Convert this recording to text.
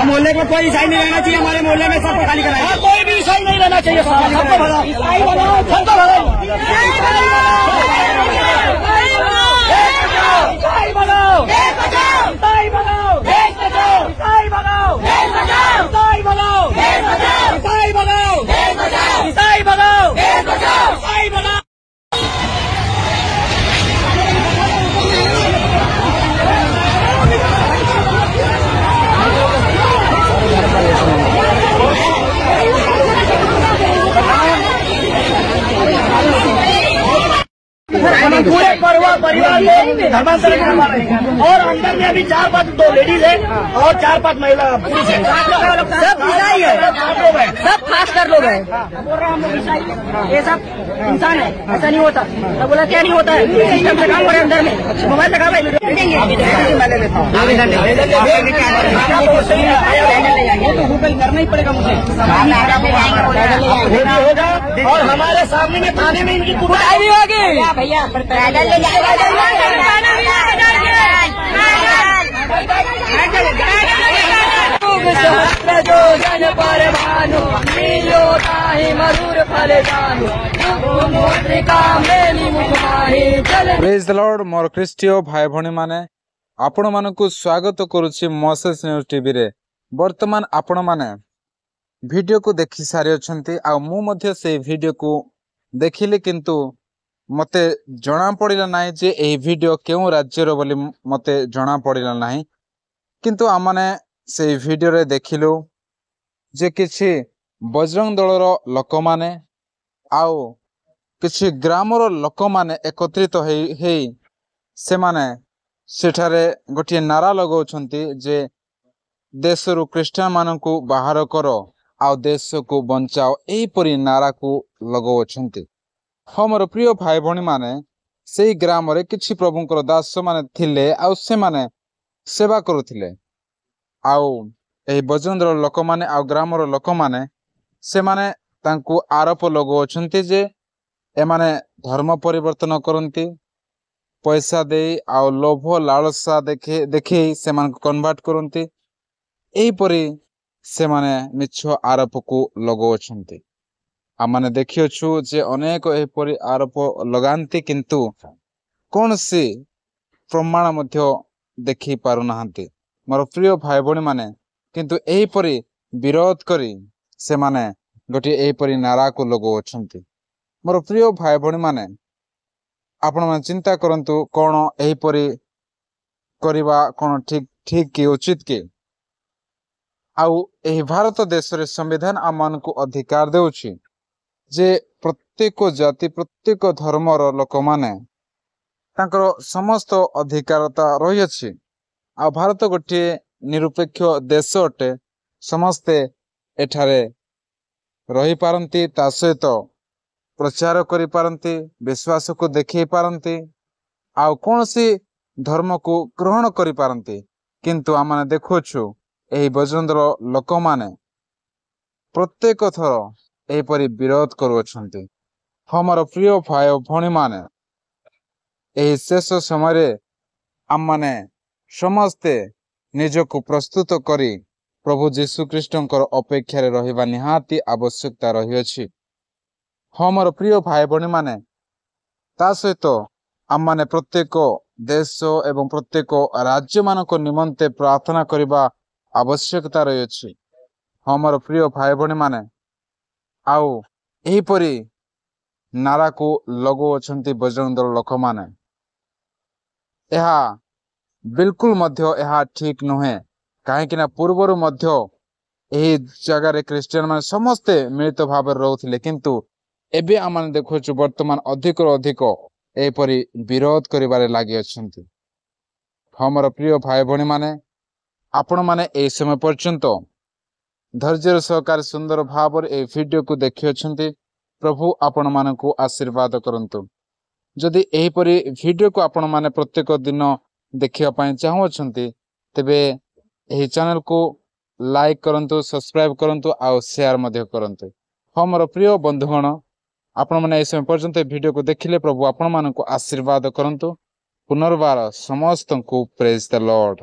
मोहल्ले में कोई ईसाई नहीं रहना चाहिए, हमारे मोहल्ले में सबको खाली कराया। कोई भी ईसाई नहीं रहना चाहिए, सबको भगाओ, ईसाई बनाओ, सबको भगाओ, ईसाई बनाओ, ईसाई बनाओ, ईसाई बनाओ, ईसाई बनाओ, ईसाई बनाओ, ईसाई बनाओ, ईसाई बनाओ, ईसाई बनाओ। पूरे परिवार में धर्मांतरण करवा रहे हैं और अंदर में अभी 4-5 2 लेडीज है और 4-5 महिला पुरुष है। सब ईसाई है, सब खासकर लोग हैं। बोल रहा हम लोग ईसाई ये सब इंसान है, ऐसा नहीं होता। तो बोला क्या नहीं होता है, सिस्टम से काम करे अंदर में मोबाइल लगा भाई करना ही पड़ेगा मुझे होगा। और हमारे सामने में थाने में इनकी कुटाई भी होगी भैया। पैदल ले जाएगा प्रेज द लॉर्ड मोर ख्रीष्टीय भाई भणी माने आपण मानकु स्वागत करुछि मोसेस न्यूज टीवी रे। वर्तमान आपण माने वीडियो को देखि सारी अछंती आ मु मध्य से वीडियो को देखिले, किंतु मते जना पड़िला नाही जे एही वीडियो केउ राज्यर बोली मते जना पड़िला नाही। किंतु आमने से वीडियो रे देखिलु जे किछि बजरंग दलर लोक माने आउ किछि ग्रामर लोक माने एकत्रित हेई से माने सेठारे गोटे नारा लगाउछंती जे देशरु क्रिश्चियन मानकु बाहर करो आउ देश को बंचाओ, एही परी नारा को लगाउछंती। हाँ मोर प्रिय भाई भणी माने से ग्राम रे किछि प्रभुंकर दास माने थिले आउ से माने सेवा करुथिले। आउ एही बजरंग लोक माने आउ ग्रामर लोक माने से माने तांकु आरोप लगाउछंती जे एमाने धर्म परिवर्तन करंती, पैसा दे आउ लोभ लालसा देखि से मान कन्वर्ट करंती, एही परी से माने मिछ आरोप को लगाउछंती। आमने देखियोछु जे अनेक एपरी आरोप लगांती, किंतु कौन सी प्रमाण मध्य देखि पारु नाहंती। मोर प्रिय भाई भणी माने किंतु एपरी विरोध करी से माने गोटे एपरी नारा को लगाउछंती। मोर प्रिय भाई भणी माने आपण माने चिंता करंतु कोन एपरी करिवा कोन ठीक कि उचित कि। आउ एही भारत देश रे संविधान आमान को अधिकार देउछि जे प्रत्येक जाति प्रत्येक धर्मर लोक माने तांकर समस्त अधिकारता रही अछि। आ भारत गोटे निरपेक्ष देश अटे, समस्ते एठारे रही पारंती, ता सहित प्रचार करि पारंती, विश्वास को देखि पारंती, आ कोनसी धर्म को ग्रहण करि पारंती। किंतु आमने देखोछु एही बजरंगर लोक माने प्रत्येक थर एपरी विरोध करुछंती। हमर प्रिय भाई भणी माने एही शेष समय आम माने समस्ते निजको प्रस्तुत करी प्रभु जीशु ख्रीष्टंकर अपेक्षा रे रहिबा निहाती आवश्यकता रही अछि। हमर प्रिय भाई भणी माने ता सहित आम माने प्रत्येक देश एवं प्रत्येक राज्य मानक निमंते प्रार्थना करिबा आवश्यकता रही अछि। हमर प्रिय भाई भणी माने आउ एहीपरी नारा को लगाउछंती बजरंग दल लोक माने। एहा बिल्कुल मध्य एहा ठीक नुहे, काहेकि ना पूर्वरु मध्य एही जगह रे क्रिश्चियन माने समस्ते मिलित भाव रहउथिले, किंतु एबे आमान देखोछु वर्तमान अधिक अधिक एपरी विरोध करिबारे लागि अछंती। हमर प्रिय भाई भणी माने आपण माने ए समय पर्यंत धैर्य सहकार सुंदर भाव ए वीडियो को देखि अछंती। प्रभु आपण मानकु आशीर्वाद करंतु। जदि एही परी वीडियो को आपण माने प्रत्येक दिन देखिया पई चाहू अछंती, तबे एही चैनल को लाइक करंतु, सब्सक्राइब करंतु आ शेयर मध्य करंतु। हमर प्रिय बंधुगण, आपण माने ए समय पर्यंत वीडियो को देखिले प्रभु आपण मानकु आशीर्वाद करंतु। पुनर्बार समस्त को प्रेज द लॉर्ड।